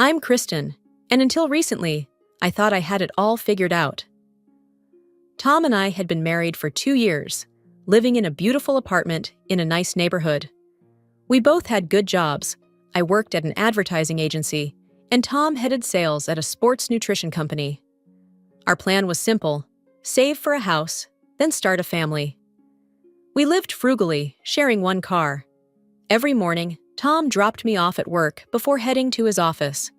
I'm Kristin, and until recently, I thought I had it all figured out. Tom and I had been married for 2 years, living in a beautiful apartment in a nice neighborhood. We both had good jobs. I worked at an advertising agency, and Tom headed sales at a sports nutrition company. Our plan was simple: save for a house, then start a family. We lived frugally, sharing one car. Every morning, Tom dropped me off at work before heading to his office.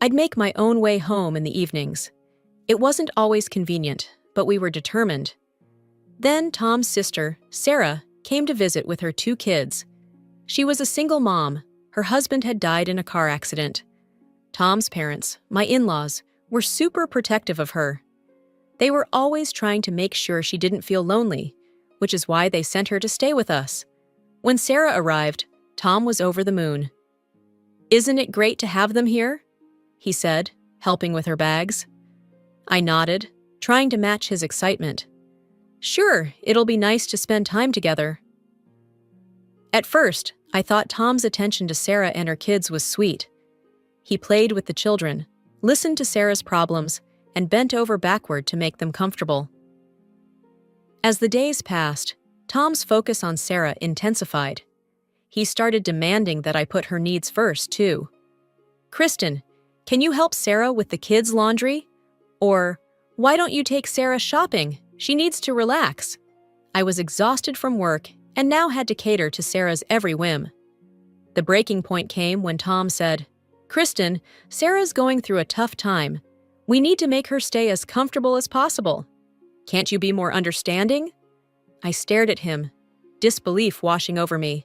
I'd make my own way home in the evenings. It wasn't always convenient, but we were determined. Then Tom's sister, Sarah, came to visit with her 2 kids. She was a single mom. Her husband had died in a car accident. Tom's parents, my in-laws, were super protective of her. They were always trying to make sure she didn't feel lonely, which is why they sent her to stay with us. When Sarah arrived, Tom was over the moon. "Isn't it great to have them here?" he said, helping with her bags. I nodded, trying to match his excitement. "Sure, it'll be nice to spend time together." At first, I thought Tom's attention to Sarah and her kids was sweet. He played with the children, listened to Sarah's problems, and bent over backward to make them comfortable. As the days passed, Tom's focus on Sarah intensified. He started demanding that I put her needs first, too. "Kristin, can you help Sarah with the kids' laundry?" Or, "Why don't you take Sarah shopping? She needs to relax." I was exhausted from work and now had to cater to Sarah's every whim. The breaking point came when Tom said, "Kristin, Sarah's going through a tough time. We need to make her stay as comfortable as possible. Can't you be more understanding?" I stared at him, disbelief washing over me.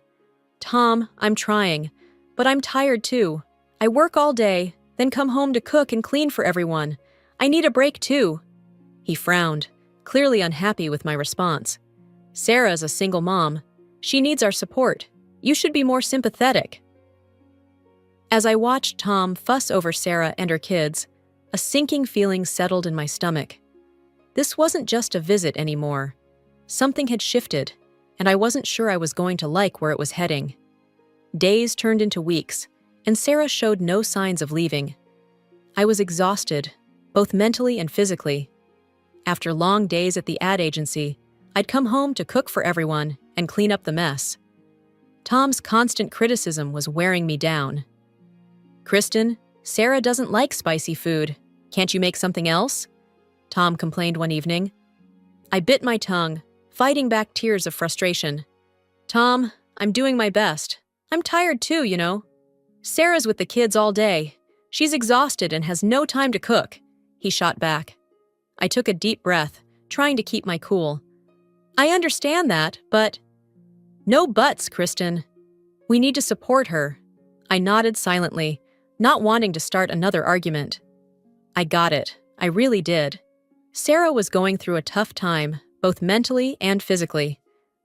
"Tom, I'm trying, but I'm tired too. I work all day, then come home to cook and clean for everyone. I need a break too." He frowned, clearly unhappy with my response. "Sarah's a single mom. She needs our support. You should be more sympathetic." As I watched Tom fuss over Sarah and her kids, a sinking feeling settled in my stomach. This wasn't just a visit anymore. Something had shifted, and I wasn't sure I was going to like where it was heading. Days turned into weeks, and Sarah showed no signs of leaving. I was exhausted, both mentally and physically. After long days at the ad agency, I'd come home to cook for everyone and clean up the mess. Tom's constant criticism was wearing me down. "Kristin, Sarah doesn't like spicy food. Can't you make something else?" Tom complained one evening. I bit my tongue, fighting back tears of frustration. "Tom, I'm doing my best. I'm tired too, you know. Sarah's with the kids all day. She's exhausted and has no time to cook," he shot back. I took a deep breath, trying to keep my cool. "I understand that, but—" "No buts, Kristin. We need to support her." I nodded silently, not wanting to start another argument. I got it. I really did. Sarah was going through a tough time, both mentally and physically.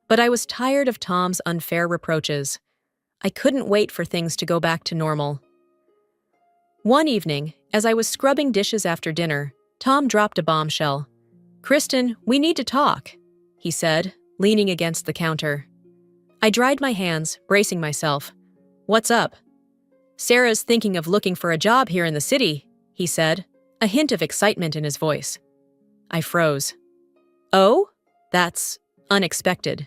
But I was tired of Tom's unfair reproaches. I couldn't wait for things to go back to normal. One evening, as I was scrubbing dishes after dinner, Tom dropped a bombshell. "Kristin, we need to talk," he said, leaning against the counter. I dried my hands, bracing myself. "What's up?" "Sarah's thinking of looking for a job here in the city," he said, a hint of excitement in his voice. I froze. "Oh? That's unexpected."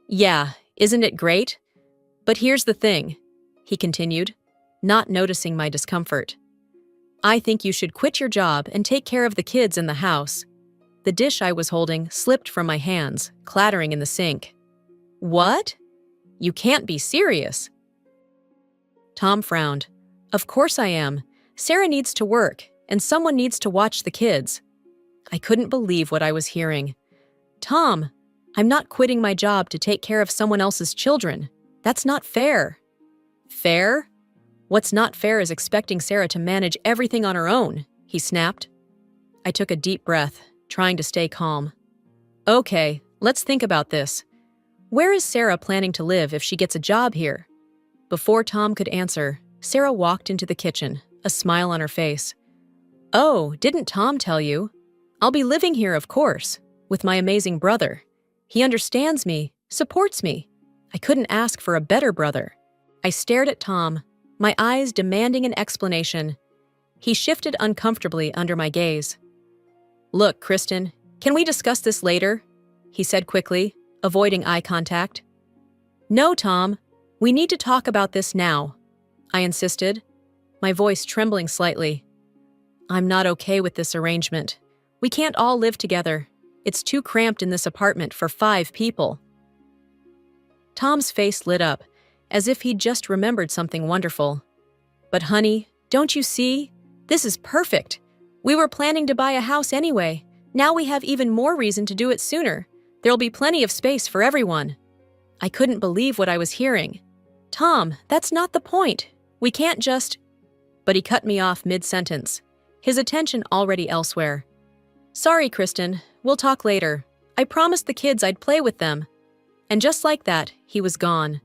"Yeah, isn't it great? But here's the thing," he continued, not noticing my discomfort. "I think you should quit your job and take care of the kids in the house." The dish I was holding slipped from my hands, clattering in the sink. "What? You can't be serious." Tom frowned. "Of course I am. Sarah needs to work, and someone needs to watch the kids." I couldn't believe what I was hearing. "Tom, I'm not quitting my job to take care of someone else's children. That's not fair." "Fair? What's not fair is expecting Sarah to manage everything on her own," he snapped. I took a deep breath, trying to stay calm. "Okay, let's think about this. Where is Sarah planning to live if she gets a job here?" Before Tom could answer, Sarah walked into the kitchen, a smile on her face. "Oh, didn't Tom tell you? I'll be living here, of course, with my amazing brother. He understands me, supports me. I couldn't ask for a better brother." I stared at Tom, my eyes demanding an explanation. He shifted uncomfortably under my gaze. "Look, Kristin, can we discuss this later?" he said quickly, avoiding eye contact. "No, Tom, we need to talk about this now," I insisted, my voice trembling slightly. "I'm not okay with this arrangement. We can't all live together. It's too cramped in this apartment for 5 people." Tom's face lit up, as if he'd just remembered something wonderful. "But honey, don't you see? This is perfect. We were planning to buy a house anyway. Now we have even more reason to do it sooner. There'll be plenty of space for everyone." I couldn't believe what I was hearing. "Tom, that's not the point. We can't just—" But he cut me off mid-sentence, his attention already elsewhere. "Sorry, Kristin, we'll talk later. I promised the kids I'd play with them." And just like that, he was gone,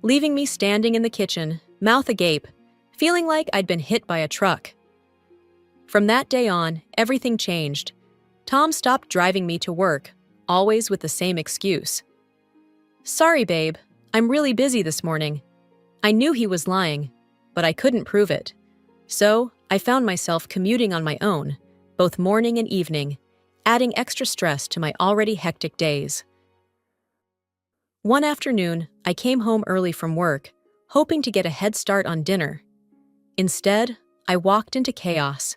leaving me standing in the kitchen, mouth agape, feeling like I'd been hit by a truck. From that day on, everything changed. Tom stopped driving me to work, always with the same excuse. "Sorry, babe, I'm really busy this morning." I knew he was lying, but I couldn't prove it. So, I found myself commuting on my own, both morning and evening, adding extra stress to my already hectic days. One afternoon, I came home early from work, hoping to get a head start on dinner. Instead, I walked into chaos.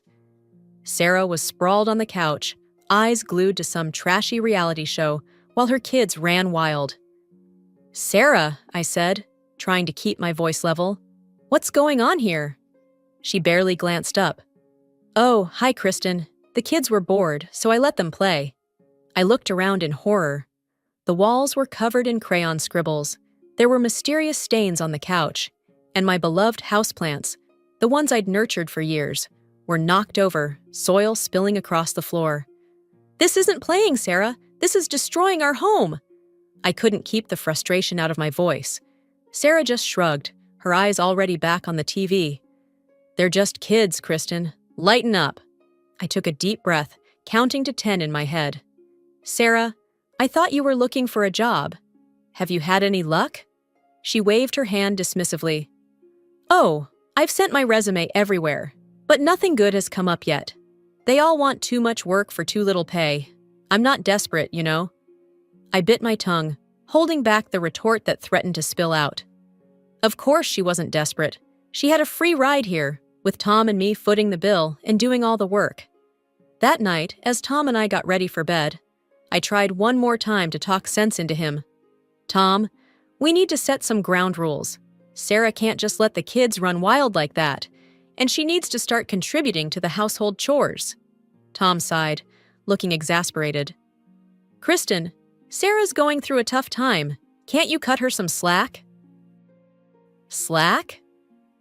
Sarah was sprawled on the couch, eyes glued to some trashy reality show, while her kids ran wild. "Sarah," I said, trying to keep my voice level, "what's going on here?" She barely glanced up. "Oh, hi, Kristin. The kids were bored, so I let them play." I looked around in horror. The walls were covered in crayon scribbles. There were mysterious stains on the couch, and my beloved houseplants, the ones I'd nurtured for years, were knocked over, soil spilling across the floor. "This isn't playing, Sarah. This is destroying our home." I couldn't keep the frustration out of my voice. Sarah just shrugged, her eyes already back on the TV. "They're just kids, Kristin. Lighten up." I took a deep breath, counting to 10 in my head. "Sarah, I thought you were looking for a job. Have you had any luck?" She waved her hand dismissively. "Oh, I've sent my resume everywhere, but nothing good has come up yet. They all want too much work for too little pay. I'm not desperate, you know." I bit my tongue, holding back the retort that threatened to spill out. Of course she wasn't desperate. She had a free ride here, with Tom and me footing the bill and doing all the work. That night, as Tom and I got ready for bed, I tried one more time to talk sense into him. "Tom, we need to set some ground rules. Sarah can't just let the kids run wild like that, and she needs to start contributing to the household chores." Tom sighed, looking exasperated. "Kristin, Sarah's going through a tough time. Can't you cut her some slack?" "Slack?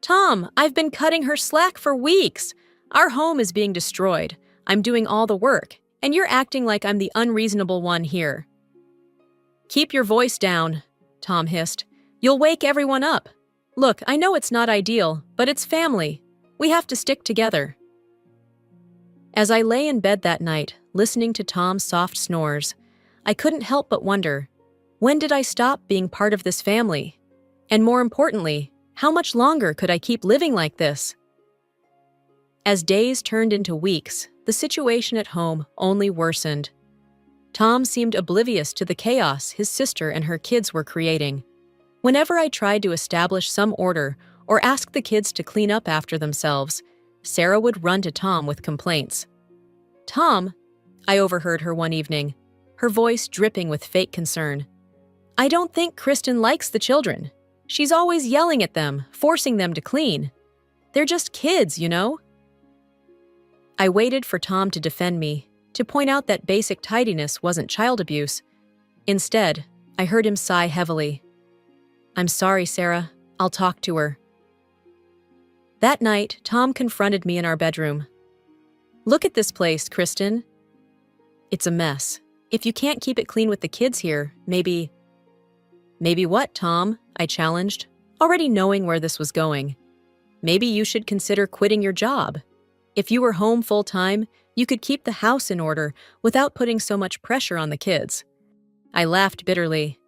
Tom, I've been cutting her slack for weeks. Our home is being destroyed. I'm doing all the work, and you're acting like I'm the unreasonable one here." "Keep your voice down," Tom hissed. "You'll wake everyone up. Look, I know it's not ideal, but it's family. We have to stick together." As I lay in bed that night, listening to Tom's soft snores, I couldn't help but wonder, when did I stop being part of this family? And more importantly, how much longer could I keep living like this? As days turned into weeks, the situation at home only worsened. Tom seemed oblivious to the chaos his sister and her kids were creating. Whenever I tried to establish some order or ask the kids to clean up after themselves, Sarah would run to Tom with complaints. "Tom," I overheard her one evening, her voice dripping with fake concern. "I don't think Kristin likes the children. She's always yelling at them, forcing them to clean. They're just kids, you know?" I waited for Tom to defend me, to point out that basic tidiness wasn't child abuse. Instead, I heard him sigh heavily. "I'm sorry, Sarah. I'll talk to her." That night, Tom confronted me in our bedroom. "Look at this place, Kristin. It's a mess. If you can't keep it clean with the kids here, maybe—" "Maybe what, Tom?" I challenged, already knowing where this was going. "Maybe you should consider quitting your job. If you were home full-time, you could keep the house in order without putting so much pressure on the kids." I laughed bitterly.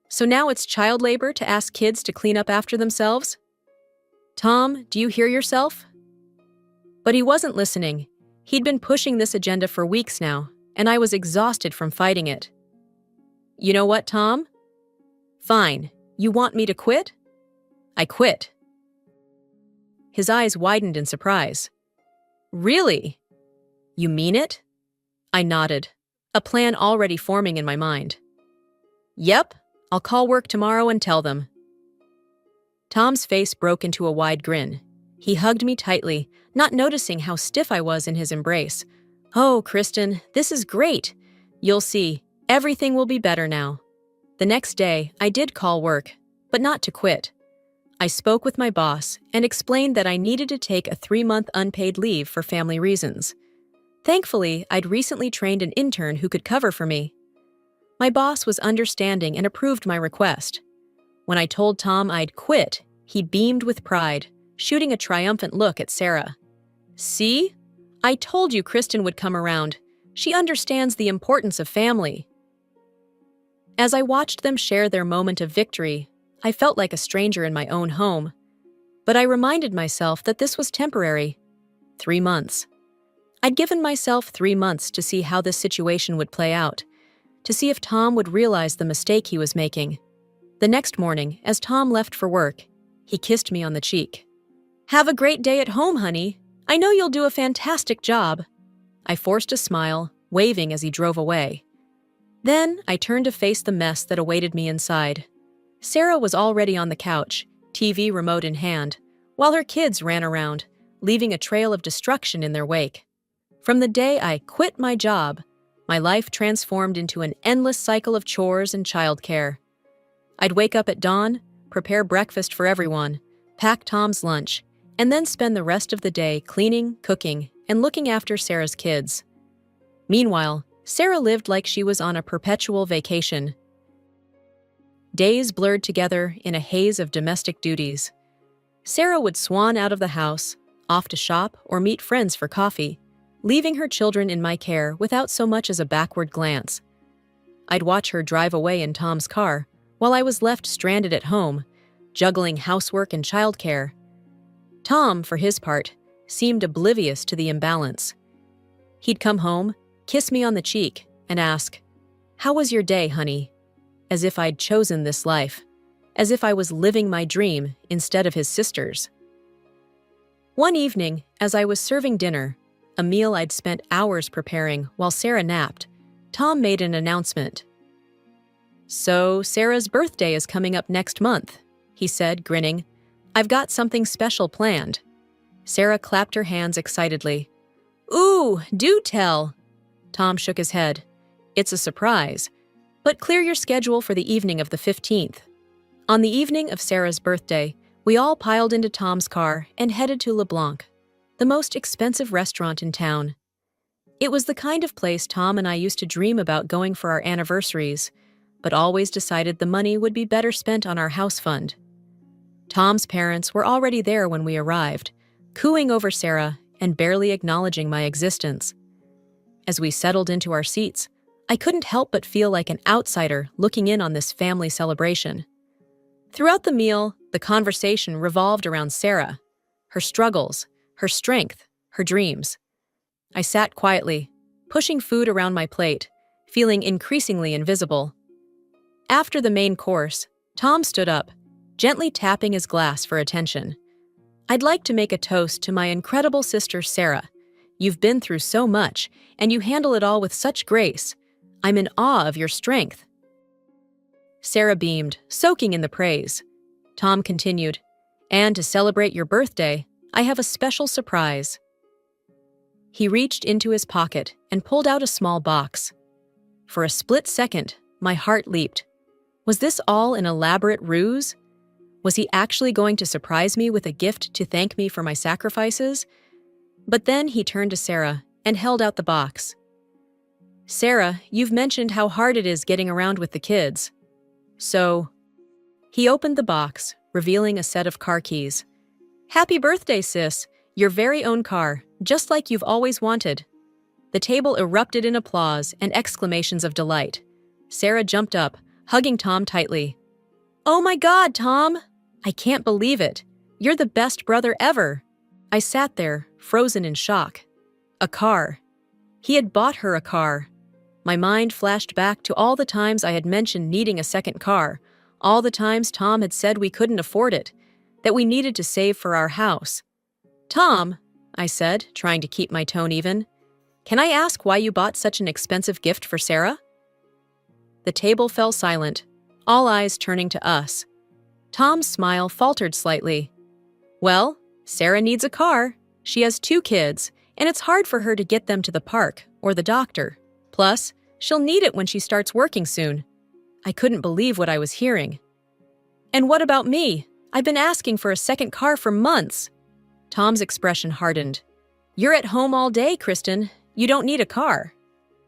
"So now it's child labor to ask kids to clean up after themselves?" "Tom, do you hear yourself?" But he wasn't listening. He'd been pushing this agenda for weeks now, and I was exhausted from fighting it. "You know what, Tom? Fine. You want me to quit?" I quit. His eyes widened in surprise. "Really? You mean it?" I nodded, a plan already forming in my mind. "Yep, I'll call work tomorrow and tell them." Tom's face broke into a wide grin. He hugged me tightly, not noticing how stiff I was in his embrace. "Oh, Kristin, this is great. You'll see, everything will be better now." The next day, I did call work, but not to quit. I spoke with my boss and explained that I needed to take a 3-month unpaid leave for family reasons. Thankfully, I'd recently trained an intern who could cover for me. My boss was understanding and approved my request. When I told Tom I'd quit, he beamed with pride, shooting a triumphant look at Sarah. "See? I told you Kristin would come around. She understands the importance of family." As I watched them share their moment of victory, I felt like a stranger in my own home. But I reminded myself that this was temporary. 3 months. I'd given myself 3 months to see how this situation would play out, to see if Tom would realize the mistake he was making. The next morning, as Tom left for work, he kissed me on the cheek. "Have a great day at home, honey. I know you'll do a fantastic job." I forced a smile, waving as he drove away. Then I turned to face the mess that awaited me inside. Sarah was already on the couch, TV remote in hand, while her kids ran around, leaving a trail of destruction in their wake. From the day I quit my job, my life transformed into an endless cycle of chores and childcare. I'd wake up at dawn, prepare breakfast for everyone, pack Tom's lunch, and then spend the rest of the day cleaning, cooking, and looking after Sarah's kids. Meanwhile, Sarah lived like she was on a perpetual vacation. Days blurred together in a haze of domestic duties. Sarah would swan out of the house, off to shop or meet friends for coffee, leaving her children in my care without so much as a backward glance. I'd watch her drive away in Tom's car, while I was left stranded at home, juggling housework and childcare. Tom, for his part, seemed oblivious to the imbalance. He'd come home, kiss me on the cheek, and ask, "How was your day, honey?" As if I'd chosen this life, as if I was living my dream instead of his sister's. One evening, as I was serving dinner, a meal I'd spent hours preparing while Sarah napped, Tom made an announcement. "So, Sarah's birthday is coming up next month," he said, grinning. "I've got something special planned." Sarah clapped her hands excitedly. "Ooh, do tell." Tom shook his head. "It's a surprise, but clear your schedule for the evening of the 15th. On the evening of Sarah's birthday, we all piled into Tom's car and headed to LeBlanc, the most expensive restaurant in town. It was the kind of place Tom and I used to dream about going for our anniversaries, but always decided the money would be better spent on our house fund. Tom's parents were already there when we arrived, cooing over Sarah and barely acknowledging my existence. As we settled into our seats, I couldn't help but feel like an outsider looking in on this family celebration. Throughout the meal, the conversation revolved around Sarah, her struggles, her strength, her dreams. I sat quietly, pushing food around my plate, feeling increasingly invisible. After the main course, Tom stood up, gently tapping his glass for attention. "I'd like to make a toast to my incredible sister, Sarah. You've been through so much, and you handle it all with such grace. I'm in awe of your strength." Sarah beamed, soaking in the praise. Tom continued, "And to celebrate your birthday, I have a special surprise." He reached into his pocket and pulled out a small box. For a split second, my heart leaped. Was this all an elaborate ruse? Was he actually going to surprise me with a gift to thank me for my sacrifices? But then he turned to Sarah and held out the box. "Sarah, you've mentioned how hard it is getting around with the kids. So..." He opened the box, revealing a set of car keys. "Happy birthday, sis! Your very own car, just like you've always wanted." The table erupted in applause and exclamations of delight. Sarah jumped up, hugging Tom tightly. "Oh my God, Tom! I can't believe it. You're the best brother ever." I sat there, frozen in shock. A car. He had bought her a car. My mind flashed back to all the times I had mentioned needing a second car, all the times Tom had said we couldn't afford it, that we needed to save for our house. "Tom," I said, trying to keep my tone even, "can I ask why you bought such an expensive gift for Sarah?" The table fell silent, all eyes turning to us. Tom's smile faltered slightly. "Well, Sarah needs a car. She has 2 kids, and it's hard for her to get them to the park or the doctor. Plus, she'll need it when she starts working soon." I couldn't believe what I was hearing. "And what about me? I've been asking for a second car for months." Tom's expression hardened. "You're at home all day, Kristin. You don't need a car."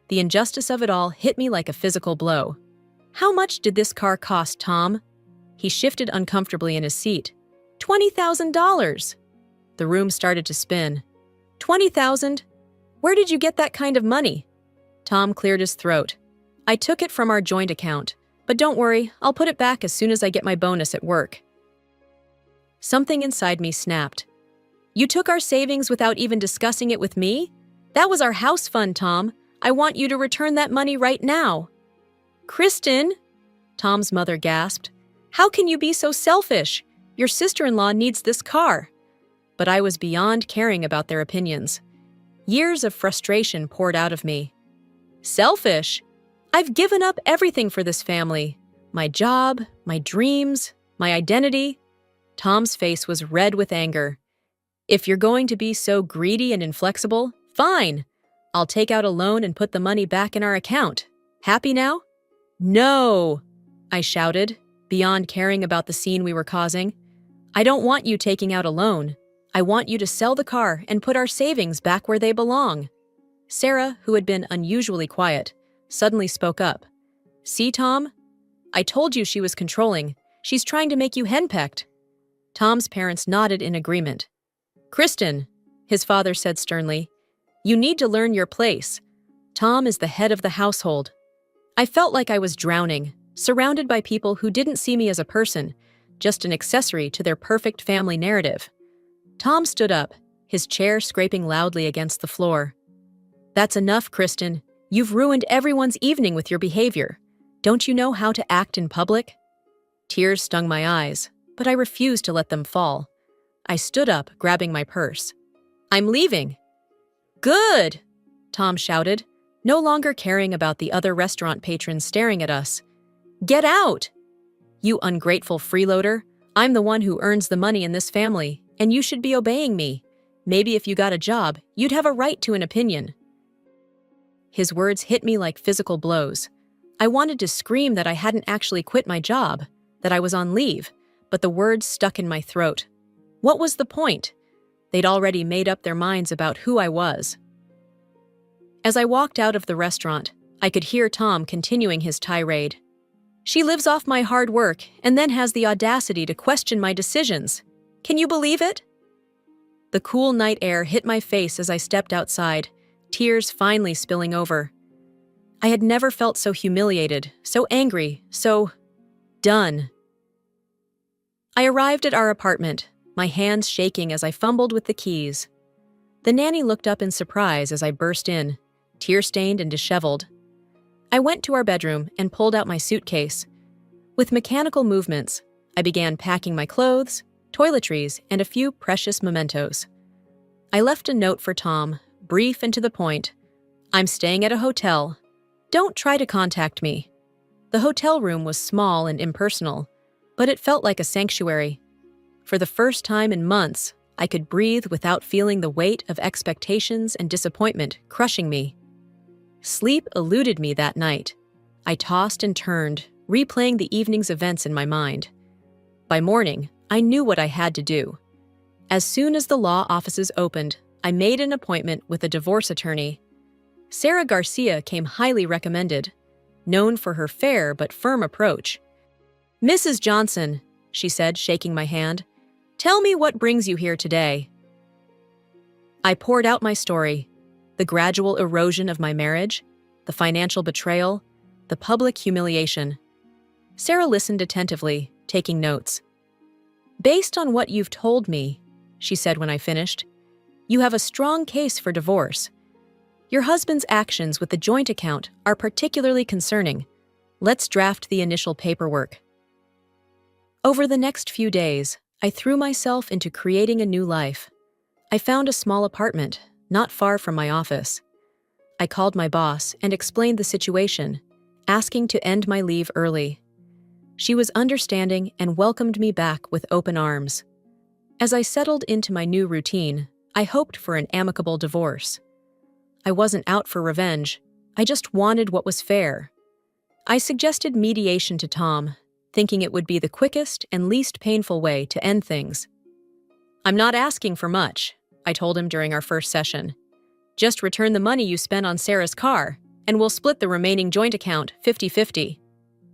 The injustice of it all hit me like a physical blow. "How much did this car cost, Tom?" He shifted uncomfortably in his seat. $20,000. The room started to spin. $20,000? Where did you get that kind of money? Tom cleared his throat. "I took it from our joint account, but don't worry, I'll put it back as soon as I get my bonus at work." Something inside me snapped. "You took our savings without even discussing it with me? That was our house fund, Tom. I want you to return that money right now." "Kristin," Tom's mother gasped, "how can you be so selfish? Your sister-in-law needs this car." But I was beyond caring about their opinions. Years of frustration poured out of me. "Selfish? I've given up everything for this family. My job, my dreams, my identity." Tom's face was red with anger. "If you're going to be so greedy and inflexible, fine. I'll take out a loan and put the money back in our account. Happy now?" "No!" I shouted, beyond caring about the scene we were causing. "I don't want you taking out a loan. I want you to sell the car and put our savings back where they belong." Sarah, who had been unusually quiet, suddenly spoke up. "See, Tom? I told you she was controlling. She's trying to make you henpecked." Tom's parents nodded in agreement. "Kristin," his father said sternly, "you need to learn your place. Tom is the head of the household." I felt like I was drowning, surrounded by people who didn't see me as a person, just an accessory to their perfect family narrative. Tom stood up, his chair scraping loudly against the floor. "That's enough, Kristin. You've ruined everyone's evening with your behavior. Don't you know how to act in public?" Tears stung my eyes, but I refused to let them fall. I stood up, grabbing my purse. "I'm leaving." "Good!" Tom shouted, no longer caring about the other restaurant patrons staring at us. "Get out!" "You ungrateful freeloader. I'm the one who earns the money in this family, and you should be obeying me. Maybe if you got a job, you'd have a right to an opinion." His words hit me like physical blows. I wanted to scream that I hadn't actually quit my job, that I was on leave, but the words stuck in my throat. What was the point? They'd already made up their minds about who I was. As I walked out of the restaurant, I could hear Tom continuing his tirade. "She lives off my hard work and then has the audacity to question my decisions. Can you believe it?" The cool night air hit my face as I stepped outside, tears finally spilling over. I had never felt so humiliated, so angry, so done. I arrived at our apartment, my hands shaking as I fumbled with the keys. The nanny looked up in surprise as I burst in, tear-stained and disheveled. I went to our bedroom and pulled out my suitcase. With mechanical movements, I began packing my clothes, toiletries, and a few precious mementos. I left a note for Tom, brief and to the point. "I'm staying at a hotel. Don't try to contact me." The hotel room was small and impersonal, but it felt like a sanctuary. For the first time in months, I could breathe without feeling the weight of expectations and disappointment crushing me. Sleep eluded me that night. I tossed and turned, replaying the evening's events in my mind. By morning, I knew what I had to do. As soon as the law offices opened, I made an appointment with a divorce attorney. Sarah Garcia came highly recommended, known for her fair but firm approach. "Mrs. Johnson," she said, shaking my hand, "tell me what brings you here today." I poured out my story, the gradual erosion of my marriage, the financial betrayal, the public humiliation. Sarah listened attentively, taking notes. Based on what you've told me, she said when I finished, you have a strong case for divorce. Your husband's actions with the joint account are particularly concerning. Let's draft the initial paperwork. Over the next few days, I threw myself into creating a new life. I found a small apartment, not far from my office. I called my boss and explained the situation, asking to end my leave early. She was understanding and welcomed me back with open arms. As I settled into my new routine, I hoped for an amicable divorce. I wasn't out for revenge, I just wanted what was fair. I suggested mediation to Tom, thinking it would be the quickest and least painful way to end things. I'm not asking for much, I told him during our first session. Just return the money you spent on Sarah's car, and we'll split the remaining joint account 50-50.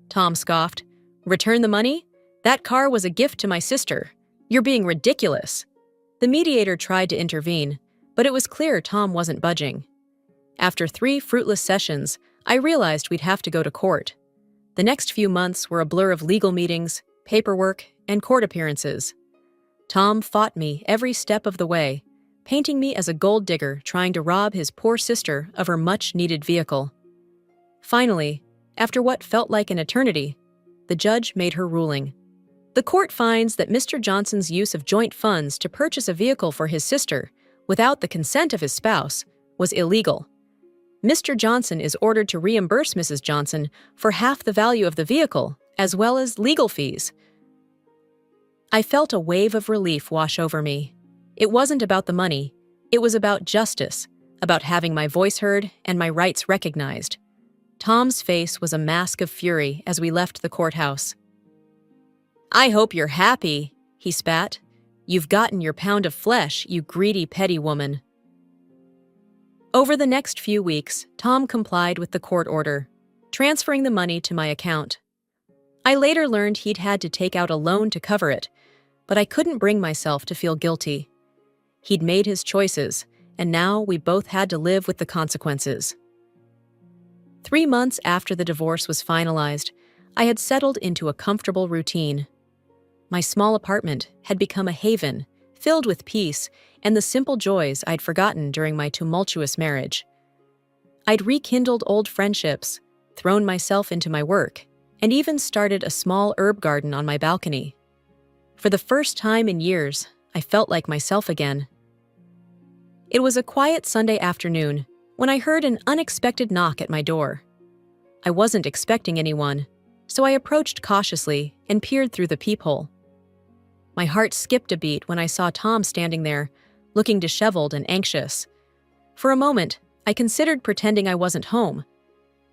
Tom scoffed. Return the money? That car was a gift to my sister. You're being ridiculous. The mediator tried to intervene, but it was clear Tom wasn't budging. After 3 fruitless sessions, I realized we'd have to go to court. The next few months were a blur of legal meetings, paperwork, and court appearances. Tom fought me every step of the way, painting me as a gold digger trying to rob his poor sister of her much-needed vehicle. Finally, after what felt like an eternity, the judge made her ruling. The court finds that Mr. Johnson's use of joint funds to purchase a vehicle for his sister, without the consent of his spouse, was illegal. Mr. Johnson is ordered to reimburse Mrs. Johnson for half the value of the vehicle, as well as legal fees. I felt a wave of relief wash over me. It wasn't about the money. It was about justice, about having my voice heard and my rights recognized. Tom's face was a mask of fury as we left the courthouse. I hope you're happy, he spat. You've gotten your pound of flesh, you greedy, petty woman. Over the next few weeks, Tom complied with the court order, transferring the money to my account. I later learned he'd had to take out a loan to cover it, but I couldn't bring myself to feel guilty. He'd made his choices, and now we both had to live with the consequences. 3 months after the divorce was finalized, I had settled into a comfortable routine. My small apartment had become a haven, filled with peace and the simple joys I'd forgotten during my tumultuous marriage. I'd rekindled old friendships, thrown myself into my work, and even started a small herb garden on my balcony. For the first time in years, I felt like myself again. It was a quiet Sunday afternoon when I heard an unexpected knock at my door. I wasn't expecting anyone, so I approached cautiously and peered through the peephole. My heart skipped a beat when I saw Tom standing there, looking disheveled and anxious. For a moment, I considered pretending I wasn't home,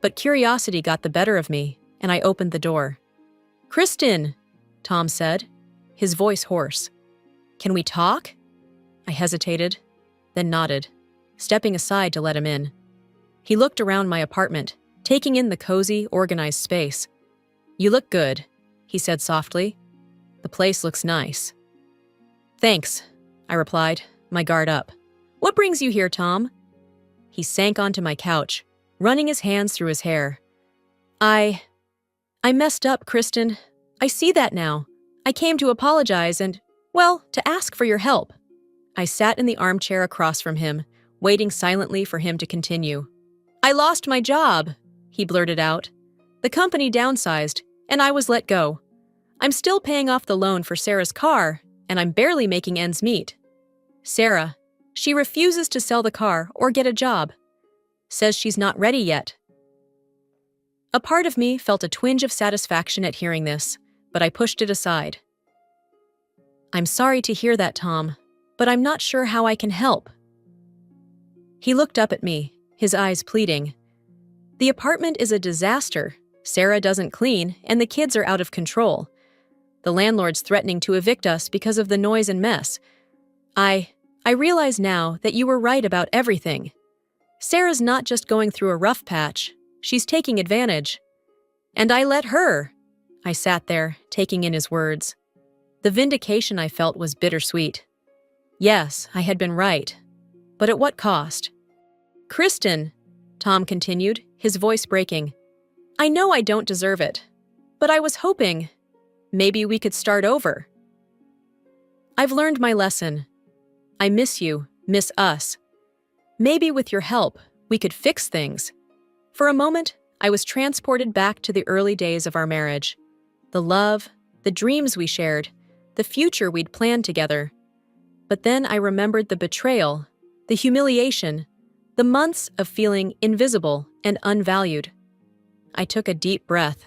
but curiosity got the better of me, and I opened the door. "Kristin," Tom said, his voice hoarse. "Can we talk?" I hesitated, then nodded, stepping aside to let him in. He looked around my apartment, taking in the cozy, organized space. "You look good," he said softly. "The place looks nice." "Thanks," I replied, my guard up. "What brings you here, Tom?" He sank onto my couch, running his hands through his hair. I messed up, Kristin. I see that now. I came to apologize and, well, to ask for your help." I sat in the armchair across from him, waiting silently for him to continue. "I lost my job," he blurted out. "The company downsized, and I was let go. I'm still paying off the loan for Sarah's car, and I'm barely making ends meet. Sarah, she refuses to sell the car or get a job. Says she's not ready yet." A part of me felt a twinge of satisfaction at hearing this, but I pushed it aside. "I'm sorry to hear that, Tom, but I'm not sure how I can help." He looked up at me, his eyes pleading. "The apartment is a disaster. Sarah doesn't clean, and the kids are out of control. The landlord's threatening to evict us because of the noise and mess. I realize now that you were right about everything. Sarah's not just going through a rough patch, she's taking advantage. And I let her." I sat there, taking in his words. The vindication I felt was bittersweet. Yes, I had been right. But at what cost? "Kristin," Tom continued, his voice breaking, "I know I don't deserve it, but I was hoping maybe we could start over." I've learned my lesson. I miss you, miss us. Maybe with your help, we could fix things. For a moment, I was transported back to the early days of our marriage. The love, the dreams we shared, the future we'd planned together. But then I remembered the betrayal, the humiliation, the months of feeling invisible and unvalued. I took a deep breath.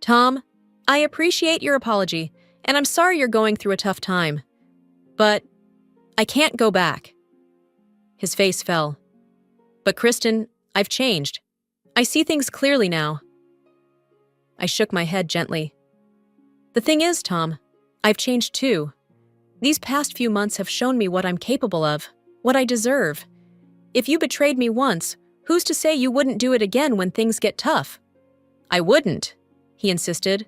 Tom, I appreciate your apology, and I'm sorry you're going through a tough time. But I can't go back. His face fell. But Kristin, I've changed. I see things clearly now. I shook my head gently. The thing is, Tom, I've changed too. These past few months have shown me what I'm capable of, what I deserve. If you betrayed me once, who's to say you wouldn't do it again when things get tough? I wouldn't, he insisted.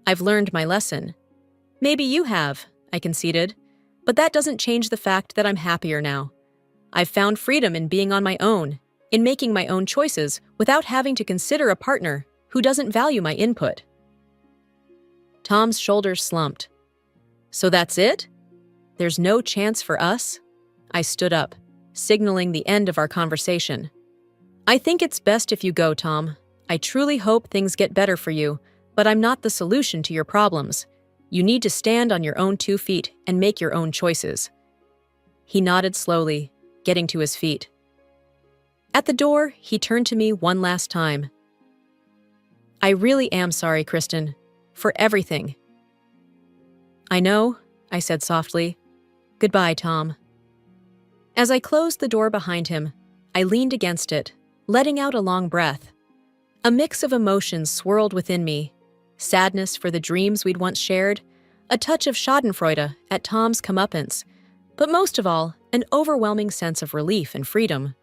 I've learned my lesson. Maybe you have, I conceded, but that doesn't change the fact that I'm happier now. I've found freedom in being on my own, in making my own choices without having to consider a partner who doesn't value my input. Tom's shoulders slumped. So that's it? There's no chance for us? I stood up, signaling the end of our conversation. I think it's best if you go, Tom. I truly hope things get better for you, but I'm not the solution to your problems. You need to stand on your own 2 feet and make your own choices. He nodded slowly, getting to his feet. At the door, he turned to me one last time. I really am sorry, Kristin, for everything. I know, I said softly. Goodbye, Tom. As I closed the door behind him, I leaned against it, letting out a long breath. A mix of emotions swirled within me. Sadness for the dreams we'd once shared, a touch of schadenfreude at Tom's comeuppance, but most of all, an overwhelming sense of relief and freedom.